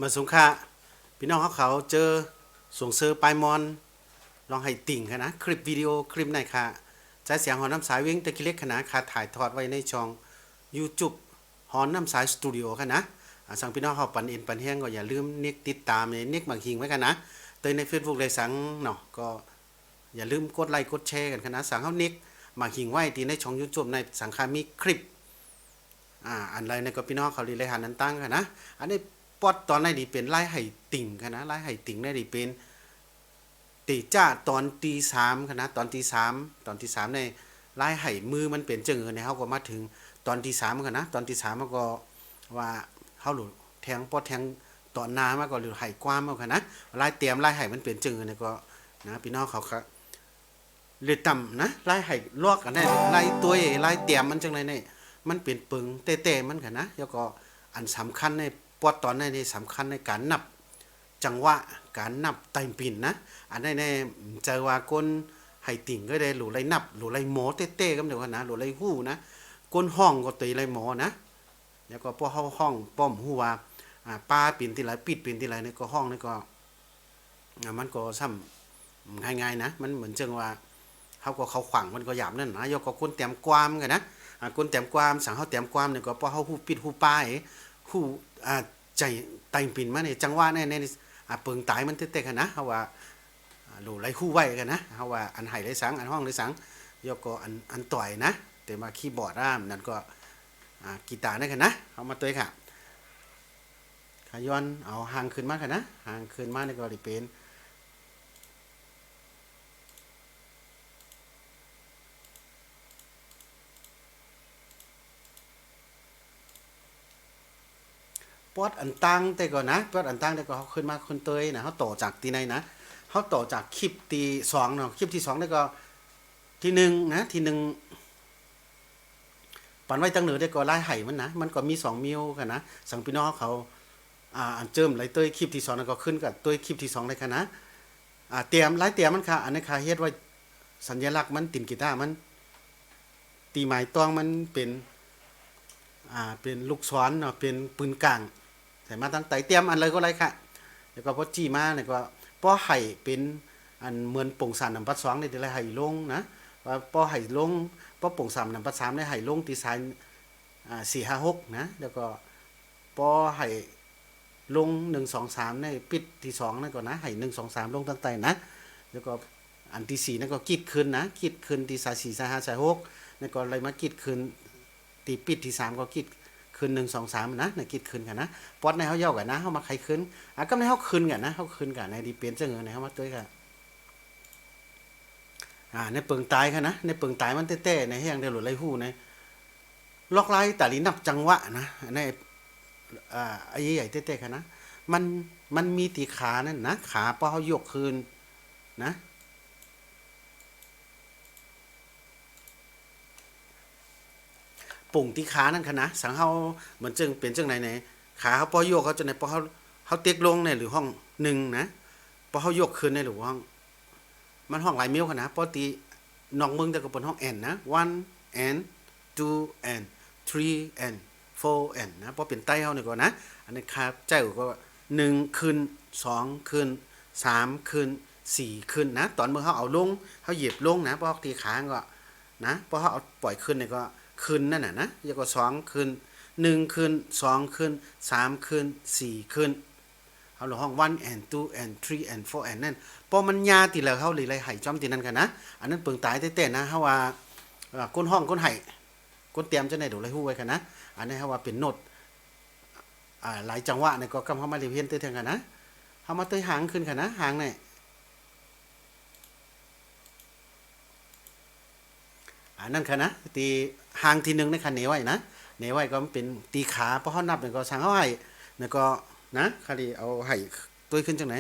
มาสงขลาพี่น้องเขาเจอส่งเซอร์ปลายมอนลองให้ติ่งค่ะนะคลิปวิดีโอคลิปไหนค่ะใจเสียงหอน้ำสายวิ่งตะกี้เล็กขนาดค่ะถ่ายทอดไว้ในช่อง YouTube หอนน้ำสายสตูดิโอค่ะนะสั่งพี่น้องเขาปั่นเอ็นปั่นแห้งก็อย่าลืมนิกติดตามในนิกบางหิงไว้กันนะเตยใน Facebook เลยสั่งเนาะก็อย่าลืมกดไลค์กดแชร์กันค่ะนะสั่งเขานิกบางหิงไว้ที่ในช่อง YouTube ในสังคามีคลิปอันไรในก็พี่น้องเขาลีเลยหันนั้นตั้งค่ะนะอันนี้ปอดตอนไหนดีเป็นไล่ไห่ติ่งค่ะนะไล่ไห่ติ่งได้ดีเป็นตีจ้าตอนตีสามค่ะนะตอนตีสามในไล่ไห่มือมันเป็นเจิงเงินเขาก็มาถึงตอนตีสามค่ะนะตอนตีสามมันก็ว่าเขาหลุดแทงปอดแทงตอนนามาก็หรือไห่กว้ามเอาค่ะนะไล่เตรียมไล่ไห่มันเป็นเจิงเงินก็นะพี่น้องเขาครับเลยต่ำนะไล่ไห่ลอกกันได้ไล่ตัวไล่เตรียมมันจังไรเนี่ยมันเป็นปึงเต้ๆมันค่ะนะแล้วก็อันสำคัญในปอดตอนในสำคัญในการนับจังหวะการนับไต่ปิ่นนะอันในเจอว่าก้นไห้ติ่งก็ได้หลูไรนับหลูไรหมอเต้ๆก็เดี๋ยวนะหลูไรหู้นะก้นห้องก็ตีไรหมอนะแล้วก็พอเข้าห้องป้อมหู้ว่าป้าปิ่นที่ไรปิดปิ่นที่ไรนี่ก็ห้องนี่ก็มันก็ซ้ำง่ายๆนะมันเหมือนจังว่าเขาก็เขาขวางมันก็หยาบนั่นนะยกก็ก้นเต็มความกันนะก้นเต็มความสั่งเขาเต็มความเนี่ยก็พอเขาหู้ปิดหู้ป้ายหู้ใจไต่ปิ่นมาเนี่ยจังหวะในเปิงตายมันเต้ๆกันนะเขาว่าหลูไรคู่ไว้กันนะเขาว่าอันไห้ไรสังอันห้องไรสังยกก็อันต่อยนะแต่มาคีย์บอร์ดนั่นก็กีตาร์นั่นกันนะเอามาตัวค่ะขย้อนเอาห่างขึ้นมากันนะห่างขึ้นมาในก็ได้เป็นปอดอันตั้งแต่ก่อนนะปอดอันตั้งแต่ก็เขาขึ้นมาคนเตยนะเขาต่อจากตีในนะเขาต่อจากคลิปตีสองเนาะคลิปที่สองได้ก็ที่หนึ่งนะที่หนึ่งปันไว้ตั้งเหนือได้ก็ไล่ไห่มันนะมันก็มี2มิวกันนะสังพี่น้องเขาอันเจิมไหลเตยคลิปที่2แล้วก็ขึ้นกับตัวคลิปที่2เลยกันนะเตรียมไล่เตรียมมันค่ะอันนี้ค่ะเฮ็ดไว้สัญลักษณ์มันติ่นกีตาร์มันตีหมายต้องมันเป็นลูกศรเนาะเป็นปืนกลางใส่มาตั้งไตเตรียมอันเลยก็ไรค่ะแล้วก็พอจี้มาเนี่ยก็ป้อไห่เป็นอันเหมือนป่งสารน้ำปัด2นี่ได้ไห่ลงนะว่าป้อไห่ลงป้อป่งสารน้ำปัด3ได้ไห่ลงตีสาย4 5 6นะแล้วก็ป้อไห่ลง1 2 3ในปิดที่2นั่นก็นะไห่1 2 3ลงตั้งแต่นะแล้วก็อันที่4นั่นก็กีดขึ้นนะกีดขึ้นที่สาย4 สาย5 สาย6นั่นก็อะไรมากีดขึ้นตีปิดที่3ก็กีดคืน1 2 3นะในกิดคืนกันนะปอดในเขาเย่ากันนะเขามาใครคืนก็ในเขาคืนกันนะเขาคืนกันในดีเปลี่ยนเจ้าเงินในเขามาตัวกันในเปิงตายค่ะนะในเปิงตายมันเต้ๆในแห้งเดือดหลุดไรหู้ในล็อกไล่แต่ลีนับจังหวะนะในไอ้ใหญ่เต้ๆค่ะนะมันมีตีขานั่นนะขาพอเขายกคืนนะปุ่งที่ขานั่นค่ะนะสังเขาเหมือนจึงเป็นจังไหนขาเขาพอโยกเขาจะในพอเขาเต็กลงในหรือห้อง1นะพอเขายกขึ้นในหรือห้องมันห้องหลายเมลค่ะนะปกตินอกเมืองแต่ก็เป็นห้อง n นะ1 n 2 n 3 n 4 n นะพอเป็นไต้เฮานี่ก่อนนะอันนี้ครับเจ้าก็1ขึ้น2ขึ้น3ขึ้น4ขึ้นนะตอนเมื่อเขาเอาลงเขาเหยียบลงนะพอตีขาก็นะพอเขาเอาปล่อยขึ้นนี่ก็ขึ้นนั่นน่ะนะแล้วก็2ขึ้น1ขึ้น2ขึ้น3ขึ้น4ขึ้นเอาห้อง1 and 2 and 3 and 4 and นั่นพอมันยาติแล้วเขาเลยไห้จอมตินั่นกันนะอันนั้นเปิงตายเต้ๆนะเฮาว่าก้นห้องก้นไห้ก้นเตรียมจะได้ดูไรฮู้ไว้กันนะอันนี้เฮาว่าเป็นโน้ตหลายจังหวะนี่ก็กำเข้ามาเรียนเต้ๆกันนะเฮามาเตยหางขึ้นกันนะหางนี่นั่นค่ะนะตีหางที่1ในคันเหนไว้นะเหนไว้ก็เป็นตีขาเพราะเฮานับนี่ก็สั่งเฮาให้นี่ก็นะคดีเอาให้ตัวขึ้นจังไหน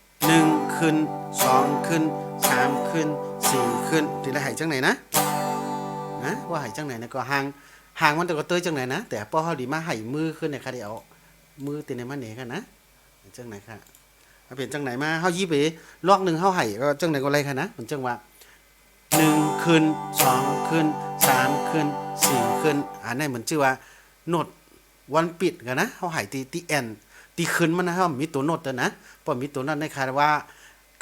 1ขึ้น2ขึ้น3ขึ้น4ขึ้นทีละให้จังไหนนะว่าให้จังไหนนะก็ห่างมันแต่ก็เตยจังไหนนะแต่พอเฮาดีมาให้มือขึ้นเนี่ยคดีเอามือตีในมาเหนกันนะจังไหนค่ะถ้าเป็นจังไหนมาเฮายิบไปลอก1เฮาให้ก็จังไหนก็ไรค่ะนะมันจังว่า1ขึ้น2ขึ้น3ขึ้น4ขึ้นอันนี้เหมือนชื่อว่าโน้ตวันปิดกันนะเฮาให้ตีแอน ตีขึ้นมันนะครับมีตัวโน้ตนะป้อมมีตัวนั้นในคาว่า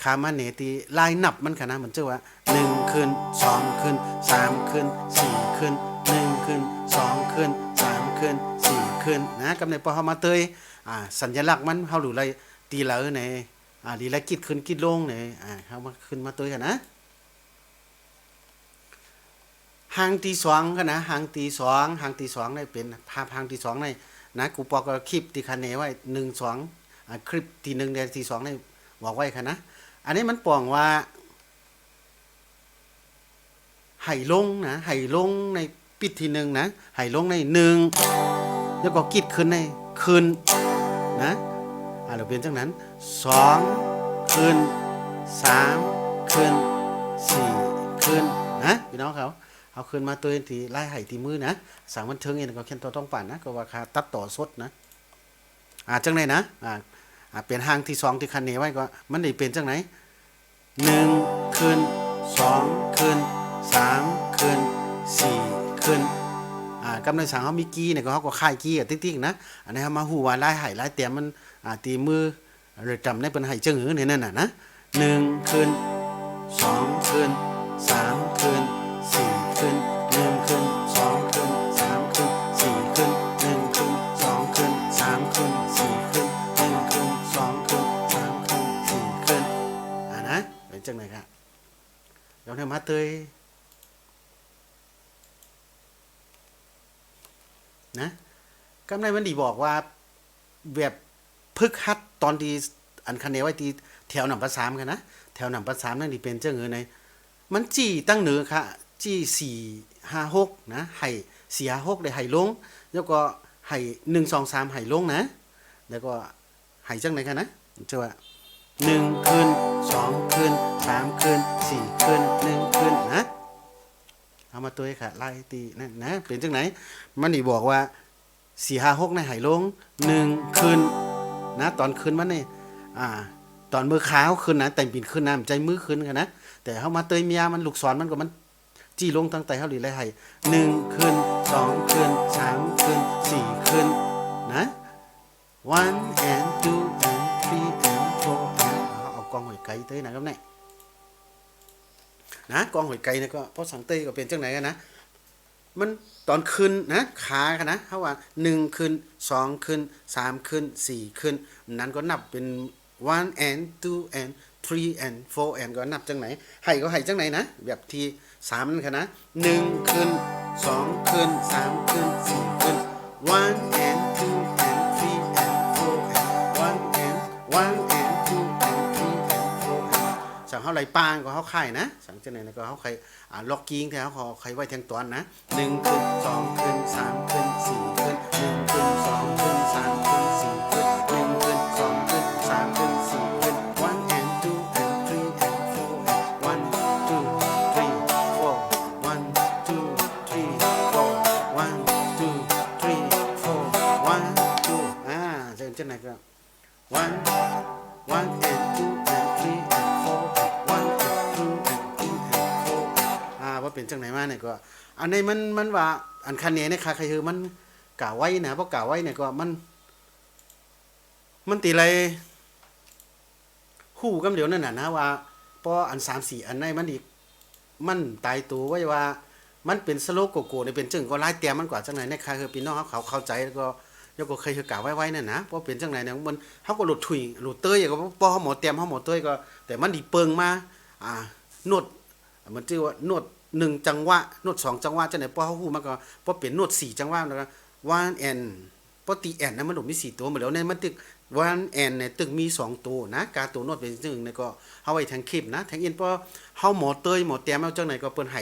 คามาเนตีลายนับมันค่ะนะมันชื่อว่า1ขึ้น2ขึ้น3ขึ้น4ขึ้น1ขึ้น2ขึ้น3ขึ้น4ขึ้นนะกับในพอเฮามาเตยสัญลักษณ์มันเฮารู้ไรตีเหลอในดีละกิดขึ้นกิดลงในเฮามาขึ้นมาเตยกันนะหางที่2กันนะหางที่2หางที่2ได้เป็นภาพหางที่2ในนะกูปอกก็คลิปที่คะแนนไว้1 2คลิปที่1เดือนที่2ได้บอกไว้ค่ะนะอันนี้มันป้องว่าไห่ลงนะไห่ลงในปิดที่1นะไห่ลงใน1แล้วก็กิดขึ้นในขึ้นนะเราเป็นจังนั้น2ขึ้น3ขึ้น4ขึ้นนะพี่น้องเขาเอาขึ้นมาตัวที่ไล่ไห่ที่มือนะสั่งมันเทิงเองก็เขียนตัวต้องปั่นนะก็ว่าคาตัดต่อสดนะจังไหนนะเป็นหางที่2ที่คันเนไว้ก็มันได้เป็นจังไหน1ขึ้น2ขึ้น3ขึ้น4ขึ้นกำในสั่งเขามีกี้เนี่ยก็เขาก็ค่ายกี้ติ๊กๆนะอันนี้เขามาหูว่าไล่ไห่ไล่เตียมมันตีมือหรือจำได้เป็นไห่เจิ้งหือเนี่ยนั่นน่ะนะ1ขึ้น2ขึ้น3ขึ้น4ขึ้น1ขึ้น2ขึ้น3ขึ้น4ขึ้น1ขึ้น2ขึ้น3ขึ้น4ขึ้น1ขึ้น2ขึ้น3ขึ้น4ขึ้นนะเป็นจังไหนครับเดี๋ยวเนี่ยมาเตยนะกำไรมันดีบอกว่าแบบพึกฮัดตอนที่อันคันเนไว้ที่แถวนำประสามกันนะแถวนำประสามนั่นดีเป็นเจ้าเงินในมันจี้ตั้งเหนือค่ะจี้4 5 6นะให้4 5 6ได้ให้ลงแล้วก็ให้1 2 3ให้ลงนะแล้วก็ให้จังไหนกันนะจะว่า1ขึ้น2ขึ้น3ขึ้น4ขึ้น1ขึ้นนะเอามาตัวค่ะไล่ตีนั่นนะเป็นจังไหนมันนี่บอกว่า4 5 6ในให้ลง1ขึ้นนะตอนขึ้นมันนี่ตอนมือขาวขึ้นนะแต่งปิ่นขึ้นนะใจมือขึ้นกันนะแต่เฮามาเตยเมียมันลูกศรมันก็มันจี้ลงตั้งแต่เฮาหลีไล่ให้1ขึ้น2ขึ้น3ขึ้น4ขึ้นนะ1 and 2 and 3 and 4 and เอากองหอยไก่เตยนะครับเนี่ยนะกองหอยไก่เนี่ยก็พอสังเตยก็เป็นจังไหนกันนะมันตอนขึ้นนะขาค่ะนะเฮาว่า1ขึ้น2ขึ้น3ขึ้น4ขึ้นนั้นก็นับเป็น1 and 2 and 3 and 4 and ก็นับจังไหนให้ก็ให้จังไหนนะแบบที่3นั่นค่ะนะ1ขึ้น2ขึ้น3ขึ้น4ขึ้น1 and 2 and 3 and 4 and 1 and 2 and 3 and 4 and สั่งเฮาไหลปางก็เฮาไข่นะสั่งจังไหนก็เฮาไข่ล็อกกิ้งแถวเขาใครไว้แทงตอนนะ1ขึ้น2ขึ้น3ขึ้น4ขึ้น1ขึ้น2ขึ้น3ขึ้น4ขึ้น1ขึ้น2ขึ้น3ขึ้น4ขึ้น1 and 2 and 3 and 4 and 1 2 3 4 1 2 3 4 1 2 3 4 1 2จะจังไหนก็1 and 2 and 3 and 4 1 and 2 and 3 and 4ว่าเป็นจังไหนมาเนี่ยก็อันนี้มันว่าอันคันนี้เนี่ยค่ะใครคือมันกล่าวไว้นะเพราะกล่าวไว้เนี่ยก็มันตีไรฮู้กำเดียวนั่นน่ะนะว่าพออัน3 4อันไหนมันอีกมันตายตัวไว้ว่ามันเป็นสโลโกโก้เนี่ยเป็นจึงก็หลายเตรียมมันกว่าจังไหนเนี่ยค่ะคือพี่น้องเขาเข้าใจแล้วก็ยกก็เคยคือกล่าวไว้นั่นนะเพราะเป็นจังไหนเนี่ยมันเฮาก็หลุดถุยหลุดเต้ยก็พอเฮาหมอเตรียมเฮาหมอเต้ยก็แต่มันดีเปิงมานวดมันชื่อว่านวด1จังหวะนวด2จังหวะจังไหนพอเฮาฮู้มันก็พอเป็นนวด4จังหวะแล้วก็1 and ปกติแอนนะมันมี4ตัวหมดแล้วในมันตึก1 and เนี่ยตึกมี2ตัวนะกาตัวนวดเป็น1เนี่ยก็เฮาไว้แทงคลิปนะแทงอินพอเฮาหมอเต้ยหมอเตรียมเอาจังไหนก็เปิ้นให้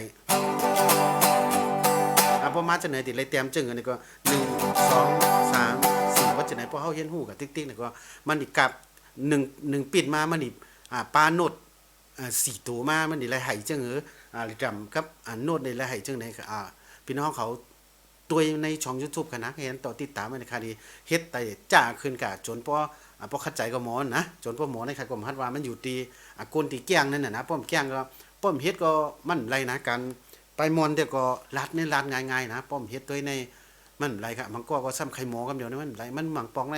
พอมาจังไหนติเลยเตรียมจึงอันนี้ก็1 2 3 4ว่าจังไหนพอเฮาเห็นฮู้ก็ติ๊กๆเนี่ยก็มันอีกกับ1ปิดมามันอีปลาโนด4ตัวมามันนี่ไล่ให้จังจำครับโนดนี่ไล่ให้จังไหนก็พี่น้องเขาตัวในช่อง YouTube กันนะเห็นต่อติดตามในคดีเฮ็ดแต่จ้าขึ้นกะจนพอเข้าใจก็หมอนะจนพอหมอในใครก็ฮัดว่ามันอยู่ตีก้นตีแก้งนั่นน่ะนะป้อมแก้งก็ป้อมเฮ็ดก็มันไรนะกันไปมอนแต่ก็ลัดนี่ลัดง่ายๆนะป้อมเฮ็ดตัวในมันไรครับมันก็ซ้ำไข่หมอกันเดียวนี่มันไรมันหมังปองใน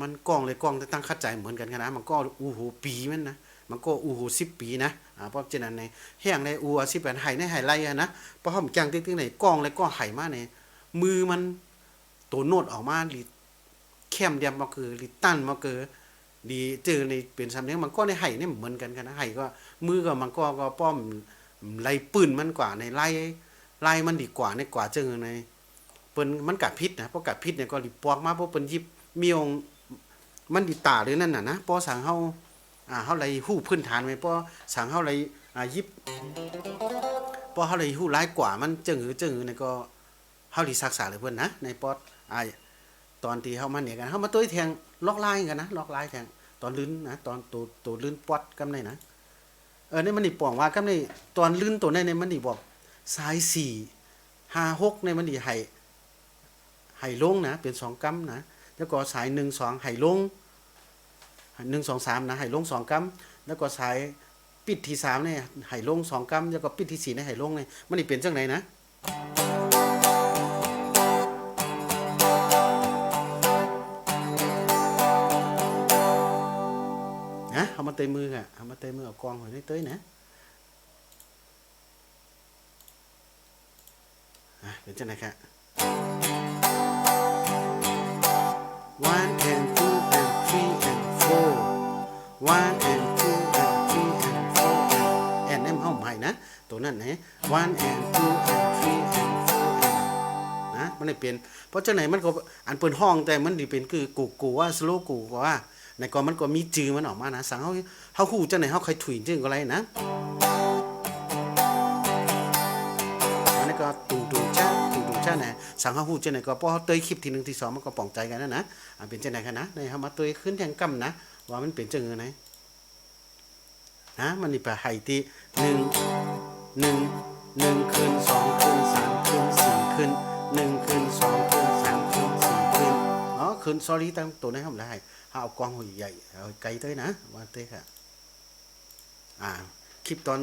มันกล้องเลยกล้องแต่ตั้งเข้าใจเหมือนกันนะมันก็อูหูปีมันนะมันก็อูหู10ปีนะเพราะฉะนั้นในแห้งในอู10เป็นไห้ในไห้ไล่นะเพราะเฮาจังติ๊กๆในกล้องเลยก็ไห้มาในมือมันตัวโนดออกมาลิเข้มเดียมมาคือลิตันมาคือดีเจอในเป็นสำเนียงมันก็ในไห้นี่เหมือนกันนะไห้ก็มือก็มันก็ป้อมไล่ปืนมันกว่าในไล่มันดีกว่าในกว่าเจอในเปิ้นมันกัดพิษนะเพราะกัดพิษเนี่ยก็ลิปอกมาเพราะเปิ้นยิบมีองมันดิตาหรือนั่นน่ะนะพอสั่งเฮาเฮาไรฮู้พื้นฐานไว้พอสั่งเฮาไรยิบพอเฮาไรฮู้หลายกว่ามันจึงนี่ก็เฮาสิศึกษาเลยเพิ่นนะในปอดตอนที่เฮามาเนี่ยกันเฮามาตุ้ยแทงล็อกลายกันนะล็อกลายแทงตอนลื่นนะตอนตัวลื่นปอดกำไดนะนี่มันนี่ป้องว่ากำไดตอนลื่นตัวในมันนี่บอกสาย4 5 6ในมันนี่ให้ลงนะเป็น2กำนะแล้วก็สาย1 2ให้ลง1 2 3นะให้ลง2กำแล้วก็สายปิดที่3เนี่ยให้ลง2กำแล้วก็ปิดที่4เนี่ยให้ลงเนี่ยมันนี่เป็นจังได๋นะเอามาเตยมือเอามาเตยมือเอากองไว้เตยนะเป็นจังได๋ครับ 1 and 2 and 3 and 4 1 and 2 and 3 and 4 and เฮาหมายนะตัวนั้นนะ1 and 2 and 3 and 4 นะมันได้เป็นเพราะจังไหนมันก็อันเปิ้นห้องแต่มันสิเป็นคือกูว่าสโลกูว่าในก่อนมันก็มีจื่อมันออกมานะสังเฮาฮู้จังไหนเฮาค่อยถุยจึงก็ไรนะอันนี้ก็ตุงๆจ้านะสังเฮาฮู้จังไหนก็พอเตยคลิปที่1ที่2มันก็ป้องใจกันนะเป็นจังได๋กันนะในเฮามาเตยขึ้นแทงกำนะว่ามันเป็นจังได๋นะมันนี่ไปให้ที่1คืน2คืน3คืน4คืน1คืน2คืน3คืน4คืนคืน sorry ตั้งตัวนี้เฮาได้เอากล้องหัวใหญ่เอาไกลเต้ยนะว่าเต้ยค่ะคลิปตอน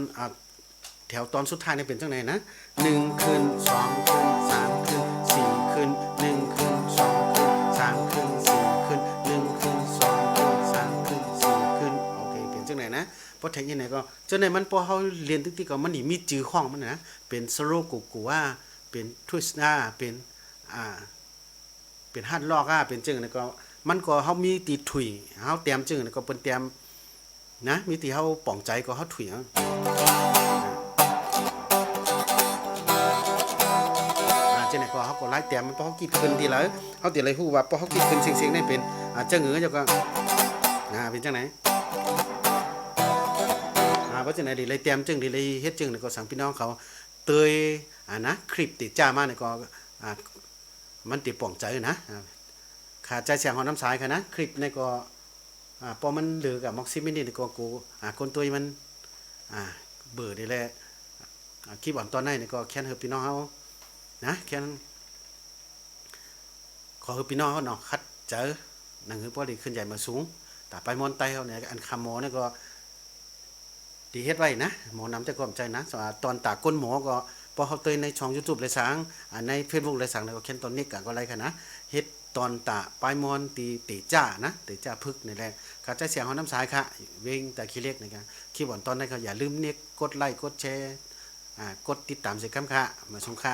แถวตอนสุดท้ายนี่เป็นจังได๋นะ1คืน2คืน3คืน4คืน1คืน2คืน3คืน4คืน1คืน2คืน3คืน4คืนโอเคเป็นจังได๋นะพอแทงยังไงก็จังได๋มันพอเฮาเรียนติ๊กๆก็มันนี่มีจื่อของมันนะเป็นสโลกูว่าเป็นทวิสต์เป็นเป็นฮัดลอกเป็นจังได๋ก็มันก็เฮามีตีถุยเฮาเตรียมจึงก็เปิ้นเตรียมนะมีที่เฮาป้องใจก็เฮาถุยจังได๋ก็เฮาก็ไล่เตรียมมันพอเฮาคิดขึ้นทีละเฮาสิเลยฮู้ว่าพอเฮาคิดขึ้นเสียงๆได้เป็นจังเจ้าก็เป็นจังได๋เพราะฉะนั้นดิเลยเตรียมจึงดิเลยเฮ็ดจึงก็สั่งพี่น้องเขาเตยนะคลิปติดจ้ามานี่ก็มันติป้องใจนะขาใจเสียงของน้ำสายค่ะนะคลิปในก็พอมันเหลือกับม็อกซิมินี่ก็กูคนตัวมันเบื่อได้แหละคลิปอ่อนตอนนั้นนี่ก็แค่เฮาพี่น้องเฮานะแค่ขอเฮาพี่น้องเฮาเนาะคัดเจอนั่นคือพอได้ขึ้นใหญ่มาสูงแต่ไปมอนไตเฮาเนี่ยอันคำหมอนี่ก็ดีเฮ็ดไว้นะหมอนำแต่ความใจนะตอนตาก้นหมอก็พอเฮาเตยในช่อง YouTube เลยสังใน Facebook เลยสังแล้วก็แค่ตอนนี้ก็อะไรค่ะนะเฮ็ดตอนตะปลายมอนตีเตจ้านะเตจ้าพึกนี่แหละขาใจเสียงของน้ำสายค่ะเวงแต่ขี้เล็กนะครับคลิปตอนนั้นก็อย่าลืมเน็กกดไลค์กดแชร์กดติดตามเสียงคำค่ะมาชมค่ะ